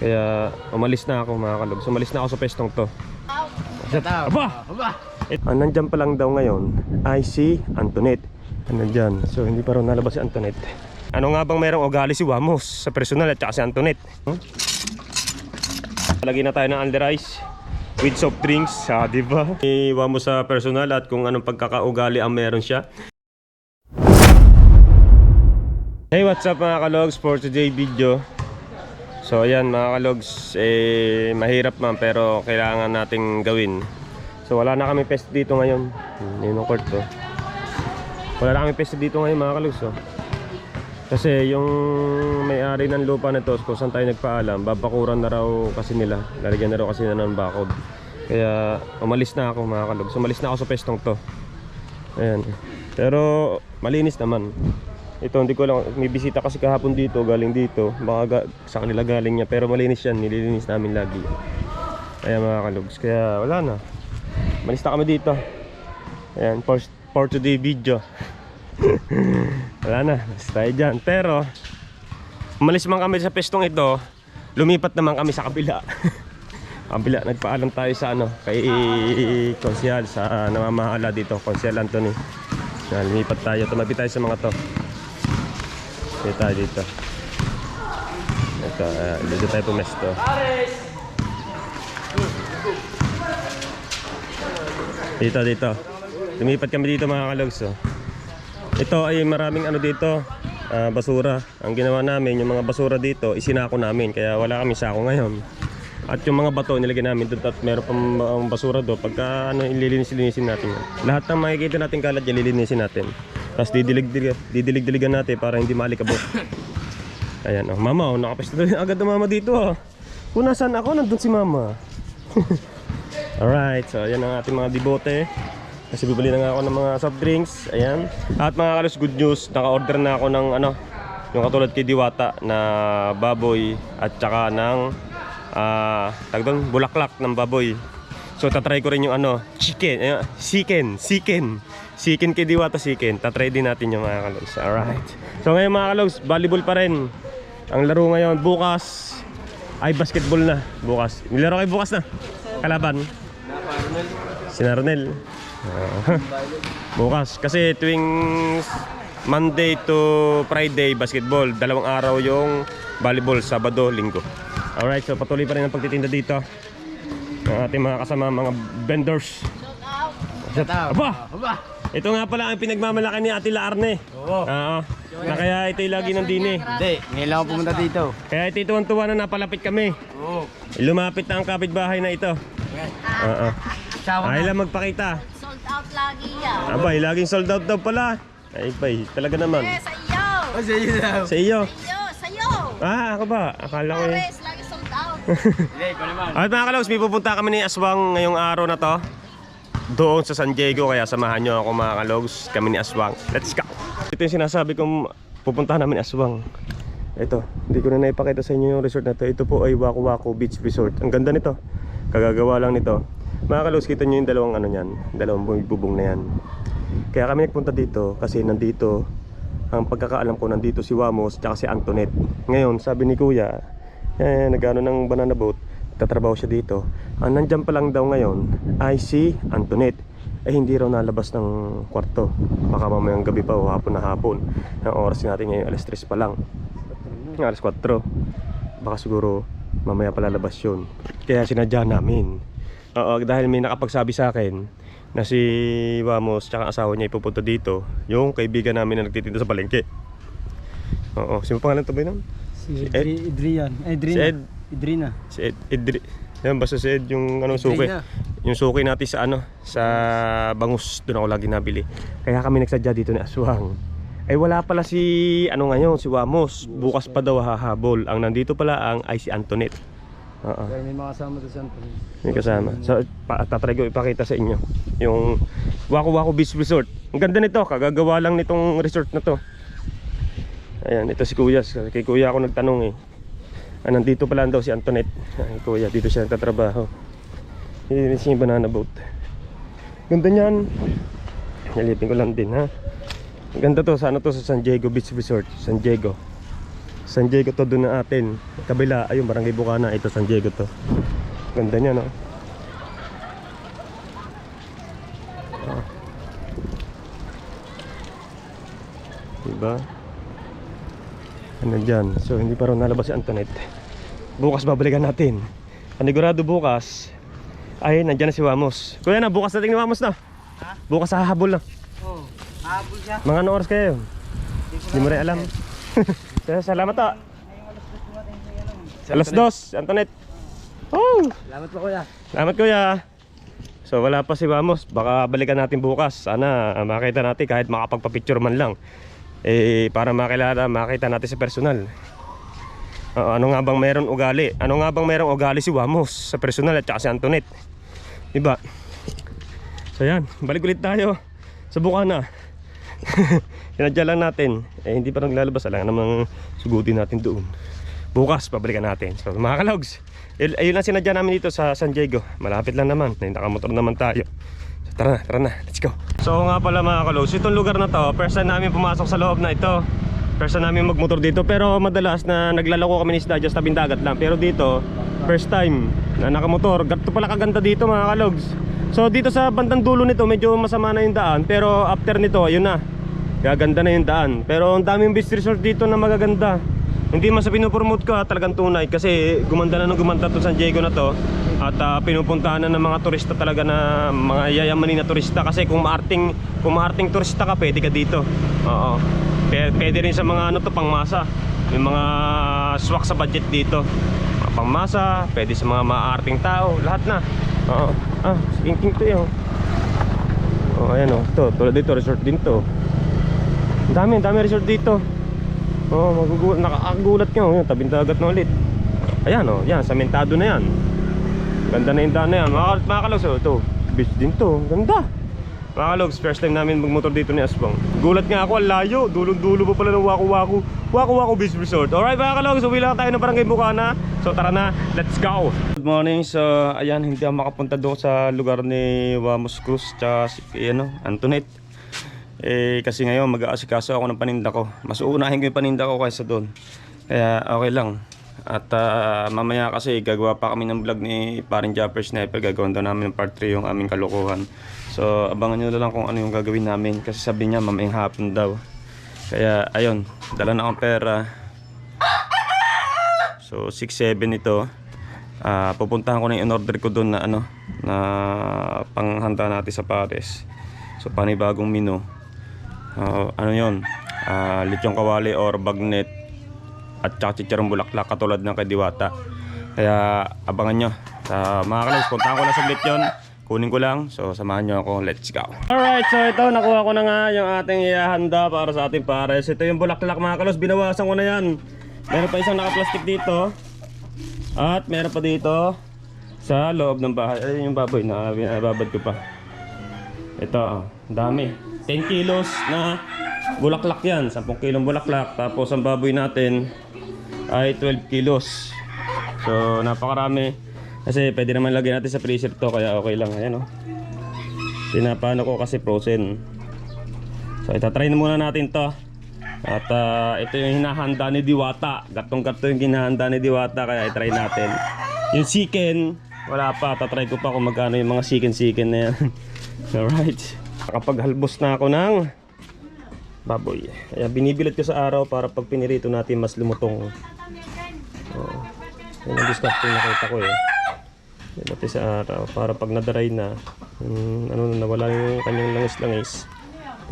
Kaya umalis na ako mga kalogs. Umalis na ako sa pestong to. Aba! Nandyan pa lang daw ngayon ay si Antoinette. Nandyan. So hindi pa rin nalabas si Antoinette. Ano nga bang merong ugali si Wamos sa personal at saka si Antoinette? Lagyan na tayo ng under ice with soft drinks, diba? Wamos sa personal at kung anong pagkakaugali ang meron siya. Hey, what's up mga kalogs for today video. So ayan mga kalogs, mahirap man pero kailangan nating gawin. So wala na kami pest dito ngayon. Yun ang court to. Wala na kami pest dito ngayon mga kalogs. Kasi yung may-ari ng lupa na to, kung saan tayo nagpaalam, babakuran na raw kasi nila. Lalagyan na raw kasi na ng bakod. Kaya umalis na ako mga kalogs. Umalis na ako sa pestong to. Ayan. Pero malinis naman. Ito hindi ko lang, may bisita kasi kahapon dito, galing dito. Baka sa kanila galing niya, pero malinis yan, nililinis namin lagi. Ayan mga kalogs, kaya wala na. Malis na kami dito. Ayan, for today video. Wala na, basta tayo dyan. Pero umalis man kami sa pestong ito, lumipat naman kami sa kabila. Kabila, nagpaalam tayo sa kay konsyal, sa namamahala dito, konsyal Anthony. Lumipat tayo, tumabi tayo sa mga to. Dito. Ito, dito tayo pumesto. Dito. Lumipat kami dito mga kalogs. Ito ay maraming dito, basura. Ang ginawa namin, yung mga basura dito, isinako namin. Kaya wala kami sako ngayon. At yung mga bato nilagay namin doon at meron pang basura doon. Pagka ililinis-linisin natin yan. Lahat ng makikita natin kalat yan, lilinisin natin. Tapos didilig-diligan natin para hindi maalikabok. Ayan mama, nakapesto na agad ang mama dito Kung nasaan ako, nandun si mama. Alright, so ayan ang ating mga dibote. Kasi bibili na nga ako ng mga soft drinks. Ayan. At mga kalos, good news, naka-order na ako ng yung katulad kay Diwata na baboy at saka ng bulaklak ng baboy. So tatry ko rin yung chicken kay Diwata, chicken. Tatry din natin yung mga kalogs. Alright. So ngayon mga kalogs, volleyball pa rin ang laro ngayon. Bukas ay basketball na. Bukas. Nilaro kayo bukas na. Kalaban. Si Narnel. Bukas. Kasi tuwing Monday to Friday basketball. 2 araw yung volleyball. Sabado, Linggo. Alright. So patuloy pa rin ang pagtitinda dito. Ang ating mga kasama, mga vendors. Shout out. Aba! Ito nga pala ang pinagmamalaki ni Ate Laarne. Oo. Na kaya ito'y lagi nandini. Hindi, ngayon lang ako pumunta dito. Kaya ito'y tuwan-tuwa na napalapit kami. Oo. Lumapit na ang kapitbahay na ito. Ay lang magpakita. Sold out lagi yan. Abay, laging sold out daw pala. Ay bay, talaga naman. Sa iyo. Oh, sa iyo daw. Sa iyo. Sa iyo. Ako ba? Akala ko yun. Pares, lagi sold out. Hindi, ko naman. At mga kalaws, may pupunta kami ni Aswang ngayong araw na to. Doon sa San Diego, kaya samahan nyo ako mga kalogs, kami ni Aswang. Let's go! Ito yung sinasabi kong pupuntahan namin ni Aswang. Ito, hindi ko na naipakita sa inyo yung resort na to. Ito po ay Waku Waku Beach Resort. Ang ganda nito, kagagawa lang nito. Mga kalogs, kita nyo yung dalawang bubong na yan. Kaya kami nagpunta dito kasi nandito, ang pagkakaalam ko, nandito si Wamos at si Antoinette. Ngayon, sabi ni Kuya, nagano ng banana boat, tatrabaho siya dito. Ang nandyan pa lang daw ngayon ay si Antoinette. Hindi raw nalabas ng kwarto. Baka mamayang gabi pa o hapon na hapon. Ang oras natin ngayon alas 3 pa lang. Alas 4. Baka siguro mamaya palalabas yun. Kaya sinadya namin. Dahil may nakapagsabi sa akin na si Wamos tsaka asawa niya ipupunta dito. Yung kaibigan namin na nagtitinda sa palengke. Sino pangalan to ba yun? Si Adrian. Si Ed. Idrina. Si Ed. Yan, basta si Ed yung suki. Yung suki natin sa sa Bangus, doon ako lagi nabili. Kaya kami nagsadya dito ni Aswang. Wala pala si ngayon, si Wamos. Bukas pa daw hahabol. Ang nandito pala ay si Antoinette. Pero may mga kasama doon sa Antoinette. May kasama. So tatry ko ipakita sa inyo yung Waku Waku Beach Resort. Ang ganda nito, kagagawa lang nitong resort na to. Ayan, ito si Kuya. Kay Kuya ako nagtanong nandito pala daw si Antoinette. Kuya, dito siya nagtatrabaho. Nilinis niya yung banana boat. Ganda niyan. Nalipin ko lang din Ganda to, sa San Diego Beach Resort. San Diego. San Diego to doon na atin. Kabila, ayun, Barangay Bukana. Ito San Diego to. Ganda niya, no? Ah. Diba? Ano dyan? So hindi pa rin nalabas si Antoinette. Bukas babalikan natin. Panigurado bukas ay nandyan na si Wamos. Kuya na, bukas natin ni Wamos na. Ha? Bukas sa habol na. Oo. Habol siya. Mga anong oras kayo? Hindi mo rin alam. Kaya salamat ta. Alas 2, Antoinette. Oh! Salamat po kuya. Salamat kuya. So wala pa si Wamos. Baka balikan natin bukas. Sana makita natin kahit makapagpa-picture man lang. Para makita natin sa personal. Ano nga bang meron ugali? Ano nga bang merong ugali si Wamos sa personal at saka si Antoinette? Diba? So yan, balik ulit tayo sa Bukana. Sinadya lang natin. Hindi pa naglalabas. Alam namang sugutin natin doon. Bukas, pabalikan natin. So mga kalogs, ayun lang sinadya namin dito sa San Diego. Malapit lang naman. Nakamotor naman tayo. So tara na, let's go. So nga pala mga kalogs, itong lugar na to, first time namin pumasok sa loob na ito. First time namin magmotor dito. Pero madalas na naglalako kami ni Isda just tabing dagat lang. Pero dito, first time na nakamotor. Ganito pala kaganda dito mga kalogs. So dito sa bandang dulo nito, medyo masama na yung daan. Pero after nito, ayun na, gaganda na yung daan. Pero ang daming beach resort dito na magaganda. Hindi man sa pinupromote ko, talagang tunay. Kasi gumanda na nung gumanda to San Diego na to. At pinupuntahan na ng mga turista talaga, na mga yayamanin na turista. Kasi kung maarting turista ka, pwede ka dito. Oo. Pwede rin sa mga ano to, pangmasa. Yung mga swak sa budget dito. Mga pangmasa, pwede sa mga maarting tao. Lahat na. Oo. King to yun. Ayan o. Ito, tulad dito, resort din to. Ang dami resort dito. Nakakagulat nyo. Yun, tabing dagat na ulit. Ayan o, yan, samentado na yan. Ganda na yung daan na yan. Mga kalogs, ito, beach din to. Ganda. Mga kalogs, first time namin magmotor dito ni Asbang. Gulat nga ako, ang layo. Dulong-dulo pa pala ng Waku-Waku Beach Resort. Alright mga kalogs, uwi lang tayo ng Barangay Bukana. So tara na, let's go. Good morning. So ayan, hindi ako makapunta doon sa lugar ni Wamos Cruz tsaka si Antoinette. Kasi ngayon mag-aasikaso ako ng paninda ko. Mas uunahin ko yung paninda ko kaysa doon. Kaya okay lang. At mamaya kasi gagawa pa kami ng vlog ni Paring Japper Sniper. Gagawin daw namin ng part 3 yung aming kalokohan. So abangan nyo na lang kung ano yung gagawin namin. Kasi sabi niya mamayang hapon daw. Kaya ayun, dala na akong pera. So 6-7 ito. Pupuntahan ko na yung in-order ko doon na na panghanda natin sa pares. So panibagong menu. Ano yun? Lechong kawali or bagnet at saka chicharong bulaklak katulad ng kay Diwata. Kaya abangan nyo. Mga kalogs, puntahan ko lang saglit yun. Kunin ko lang. So samahan nyo ako. Let's go. Alright, so ito nakuha ko na nga yung ating ihahanda para sa ating pares. Ito yung bulaklak mga kalogs. Binawasan ko na yan. Meron pa isang naka-plastic dito. At meron pa dito sa loob ng bahay. Ayun yung baboy na binababad ko pa. Ito, dami. 10 kilos na bulaklak yan. 10 kilong bulaklak. Tapos ang baboy natin ay 12 kilos. So napakarami. Kasi pwede naman lagyan natin sa freezer to. Kaya okay lang. Ayan o. Pinapano ko kasi frozen. So itatry na muna natin to. At ito yung hinahanda ni Diwata. Gatong-gato yung hinahanda ni Diwata. Kaya itry natin. Yung chicken, wala pa. Tatry ko pa kung magkano yung mga chicken na yan. Alright. Nakapaghalbos na ako ng baboy. Kaya binibilad ko sa araw para pag pinirito natin mas lumutong. Yan ang discarding nakita ko eh. Yan natin sa araw para pag nadaray na, nawala yung kanyang langis-langis,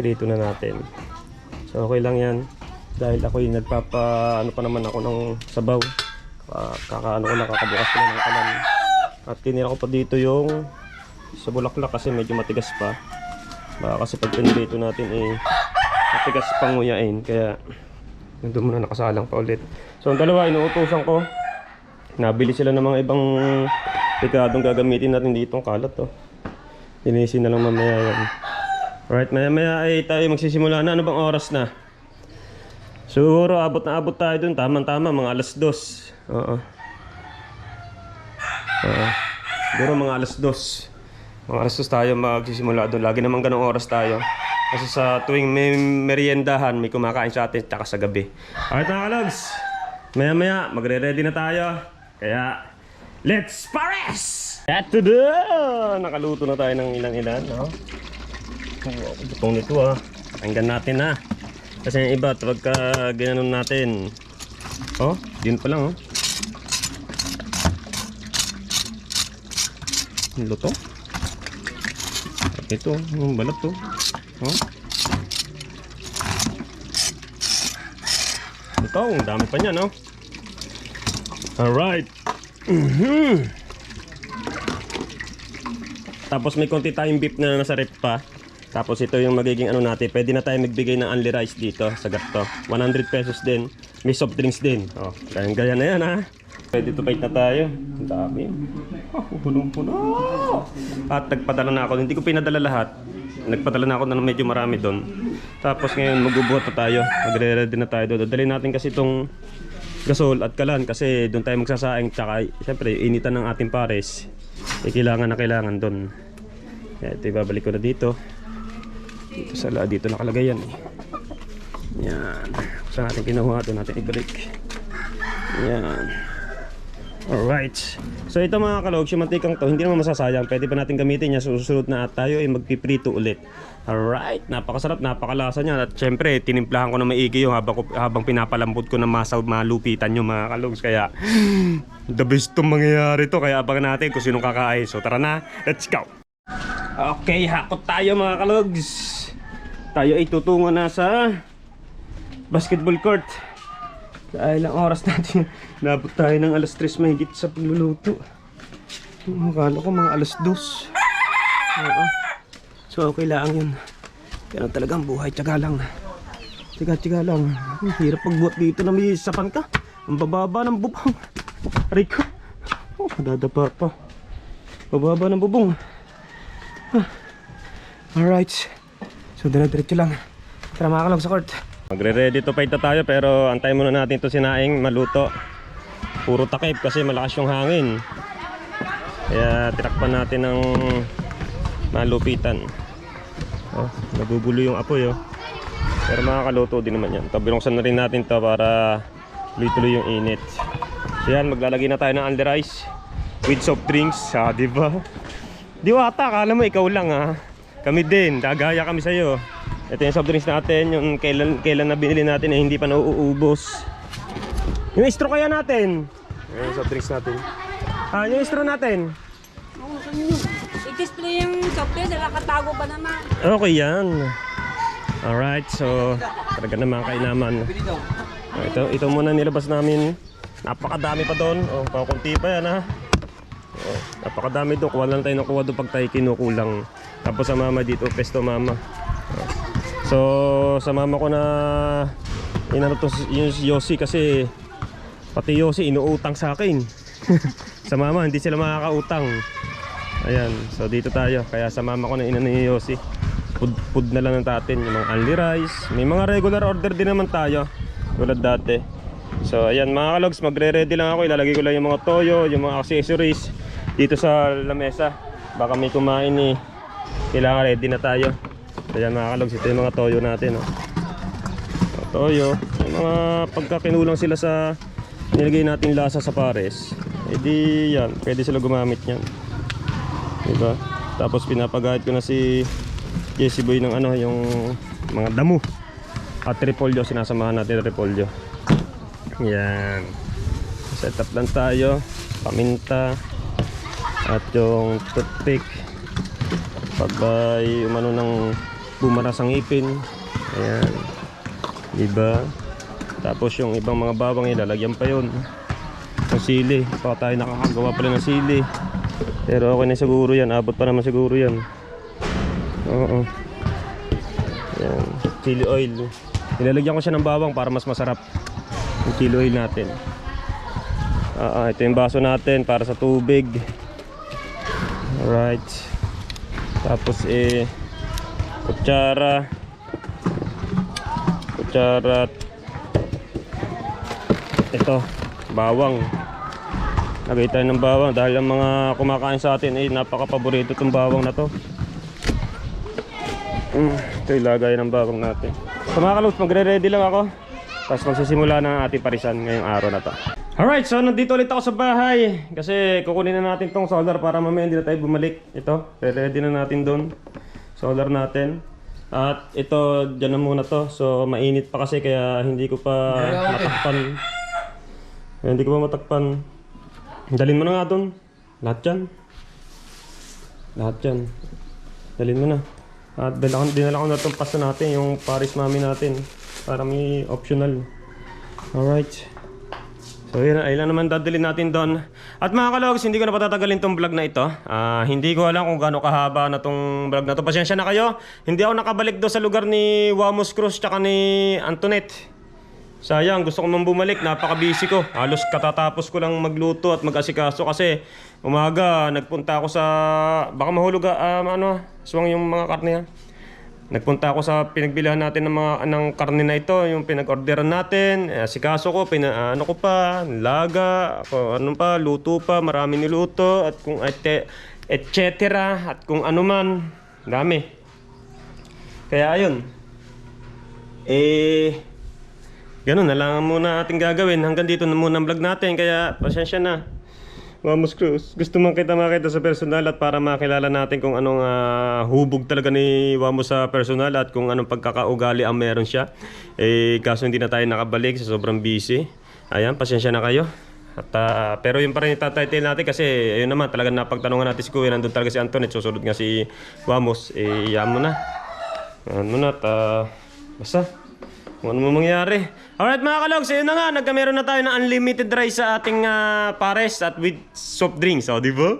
pirito na natin. So okay lang yan. Dahil ako yung ano pa naman ako ng sabaw. Kakabukas ko na ng kalan. At tinira ko pa dito yung sa bulaklak kasi medyo matigas pa. Kasi pag pinirito natin matigas pang nguyain. Kaya nandun muna nakasalang pa ulit. So ang dalawa inuutusan ko. Nabili sila ng mga ibang pikadong gagamitin natin ditong kalat to. Linisin na lang mamaya yan. Alright, maya ay tayo magsisimula na. Ano bang oras na? Siguro abot tayo dun. Tama-tama, mga alas 2. Siguro mga alas 2. Mga alas 2 tayo magsisimula dun. Lagi naman ganong oras tayo. Kasi sa tuwing may meriendahan, may kumakain sa atin tsaka sa gabi. Alright mga kalogs, Maya-maya, magre-ready na tayo. Kaya, let's pares! Eto na! Nakaluto na tayo ng ilan-ilan, no? Oh, butong nito Pakinggan natin na. Kasi yung iba, pagka ginanon natin. Oh, yun pa lang Luto. Ito, yung balat to. Oh. Ito, ang dami pa niya, no? Alright. Tapos may konti tayong beef na nasa rep pa. Tapos ito yung magiging ano natin. Pwede na tayo magbigay ng only rice dito sa gatto. 100 pesos din. May soft drinks din. Oh, gaya na yan, ha. Pwede to bite na tayo. Ang dami. Punong-puno. At nagpadala na ako. Hindi ko pinadala lahat. Nagpadala na ako na medyo marami doon. Tapos ngayon magbubuhat na tayo. Magre-ready na tayo doon. Dadalhin natin kasi itong gasol at kalan. Kasi doon tayo magsasaing. Tsaka syempre initan ng ating pares. Kailangan na kailangan doon. Ito ibabalik ko na dito. Dito sa dito nakalagay yan. Yan. Saan natin kinuha? Doon natin ibalik. Yan. Alright. So ito mga kalogs, yung mantikang to, hindi naman masasayang. Pwede pa natin gamitin niya. Susunod na at tayo ay magpiprito ulit. Alright. Napakasarap, napakalasa niya. At syempre, tinimplahan ko na maigi yung habang pinapalambot ko ng malupitan yung mga kalogs. Kaya, the best itong mangyayari to. Kaya abangan natin kung sinong kakain. So tara na, let's go! Okay, hakot tayo mga kalogs. Tayo ay tutungo na sa basketball court. Dahil ilang oras natin nabot tayo ng alas 3 mahigit sa pagluluto. Akala ko mga alas 2. So okay lang yun. Kaya talagang buhay, tiyaga lang. Tiyaga lang. Hirap pagbuhat dito na may sapan ka. Ang bababa ng bubong. Aray ko. Oh, dadapa pa. Bababa ng bubong. Alright. So dire-diretso lang. Tara mga kalog sa court. Magre-ready to fight na tayo pero antayin muna natin to sinaing maluto. Puro takip kasi malakas yung hangin. Kaya tinakpan natin ng malupitan. Oh, nagugulo yung apoy Pero makakaluto din naman yan. Binuksan na rin natin to para tuloy-tuloy yung init. So yan, maglalagay na tayo ng only rice with soft drinks. Diba? Diwata, akala mo ikaw lang Kami din, gagaya kami sa'yo. Ito yung soft drinks natin, yung kailan na binili natin hindi pa nauubos. Yung straw kaya natin. Yung soft drinks natin. Yung straw natin. I-display yung soft drinks, nakatago pa naman. Okay yan. Alright, so talaga naman kainaman. Ito muna nilabas namin. Napakadami pa doon. Pakunti pa yan napakadami doon. Kuha lang tayo nakuha doon pag tayo kinukulang. Tapos sa mama dito, pesto mama. So sa mama ko na inano to yung Yossi kasi pati Yossi inuutang sa akin. Sa mama hindi sila makakautang. Ayan, so dito tayo. Kaya sa mama ko na inano yung Yossi. Food na lang natin yung mga only rice. May mga regular order din naman tayo tulad dati. So ayan mga kalogs, magre-ready lang ako. Ilalagay ko lang yung mga toyo, yung mga accessories dito sa lamesa. Baka may kumain kailangan ready na tayo. So yan mga kalogs, ito yung mga toyo natin toyo, yung mga pagkakinulang sila sa nilagay natin lasa sa pares, edi yan, pwede sila gumamit yan, diba? Tapos pinapagahit ko na si Jesse Boy ng yung mga damo at repolyo, sinasamahan natin repolyo. Yan, set up lang tayo, paminta at yung toothpick pag umano ng bumaras ang ipin. Ayan, diba? Tapos yung ibang mga bawang ilalagyan pa yun ng sili. Pa tayo nakakagawa pala ng sili, pero okay na siguro yan, abot pa naman siguro yan. Oo. Ayan, chili oil. Nilalagyan ko siya ng bawang para mas masarap yung chili oil natin. Ito yung baso natin para sa tubig. Alright. Tapos kutsara ito, bawang. Lagay tayo ng bawang dahil ang mga kumakain sa atin napaka-paborito itong bawang na to. Ito ilagay ng bawang natin. So mga kalus, magre-ready lang ako. Tapos magsisimula na ang ating parisan ngayong araw na to. Alright, so nandito ulit ako sa bahay. Kasi kukunin na natin tong solar para mamaya hindi na tayo bumalik. Ito, ready na natin doon. Solar natin. At ito, dyan na muna to. So mainit pa kasi kaya hindi ko pa matakpan. Hindi ko pa matakpan. Dalhin mo na nga doon. Lahat yan. Lahat yan. Dalhin mo na. At dinala ko na itong pasta natin, yung Paris Mami natin. Para may optional. Alright. So yun, ayun lang naman dadalhin natin doon. At mga kalogs, hindi ko na patatagalin tong vlog na ito. Hindi ko alam kung gaano kahaba na tong vlog na to. Pasensya na kayo. Hindi ako nakabalik doon sa lugar ni Wamos Cruz tsaka ni Antoinette. Sayang, gusto ko nang bumalik. Napaka-busy ko. Halos katatapos ko lang magluto at mag-asikaso kasi umaga nagpunta ako sa... Baka mahulog aswang yung mga karne ha. Nagpunta ako sa pinagbilihan natin ng karne na ito, yung pinag-orderan natin. Asikaso ko, ano ko pa, laga, ano pa, luto pa, marami niluto at kung et cetera at kung ano man, dami. Kaya ayun. Ganun na lang muna ating gagawin. Hanggang dito na muna ang vlog natin. Kaya pasensya na. Wamos Cruz, gusto man kita makita sa personal at para makilala natin kung anong hubog talaga ni Wamos sa personal at kung anong pagkakaugali ang meron siya. Kaso hindi na tayo nakabalik sa sobrang busy. Ayan, pasensya na kayo. At, pero yun pa rin itatitle natin kasi ayun naman talagang napagtanungan natin si Kuya. Nandun talaga si Antoinette, susunod nga si Wamos. Yan mo na. Yan mo na at basta kung ano mo mangyari. Alright mga kalogs, ayun na nga, nagkameron na tayo ng unlimited rice sa ating pares at with soft drinks, di ba?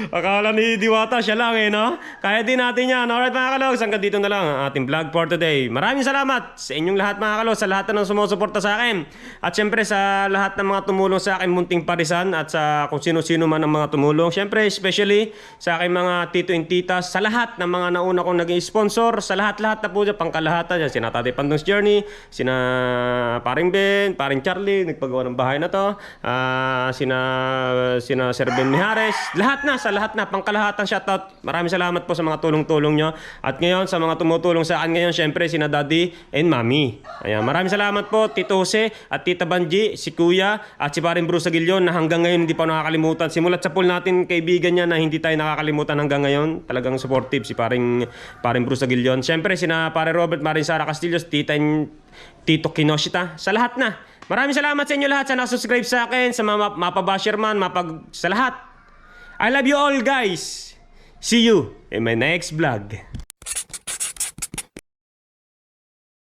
Akala ni Diwata siya lang no? Kaya din natin yan. Alright mga kalogs, hanggang dito na lang ang ating vlog for today. Maraming salamat sa inyong lahat mga kalogs, sa lahat ng sumusuporta sa akin. At syempre sa lahat ng mga tumulong sa akin munting parisan at sa kung sino-sino man ang mga tumulong. Syempre especially sa aking mga tito and titas, sa lahat ng mga nauna kong naging sponsor, sa lahat-lahat na po dyan, pangkalahatan dyan, sina Tatay Pandong's Journey, sina Paring Ben, Paring Charlie, nagpagawa ng bahay na to, sina Sir Ben Mijares, sa lahat na, pangkalahatan shoutout. Maraming salamat po sa mga tulong-tulong nyo. At ngayon, sa mga tumutulong sa akin ngayon, syempre, sina Daddy and Mommy. Ayan, maraming salamat po, Tito Jose at Tita Banji, si Kuya at si Paring Bruce Aguilion na hanggang ngayon hindi pa nakakalimutan. Simulat sa pool natin, kaibigan niya na hindi tayo nakakalimutan hanggang ngayon. Talagang supportive si Paring Bruce Aguilion. Syempre, sina Pare Robert, Maring Sara Castillos, Tita and Tito Kinoshita. Sa lahat na. Maraming salamat sa inyo lahat sa nakasubscribe sa akin, sa mga mapabasher man, sa lahat. I love you all guys. See you in my next vlog.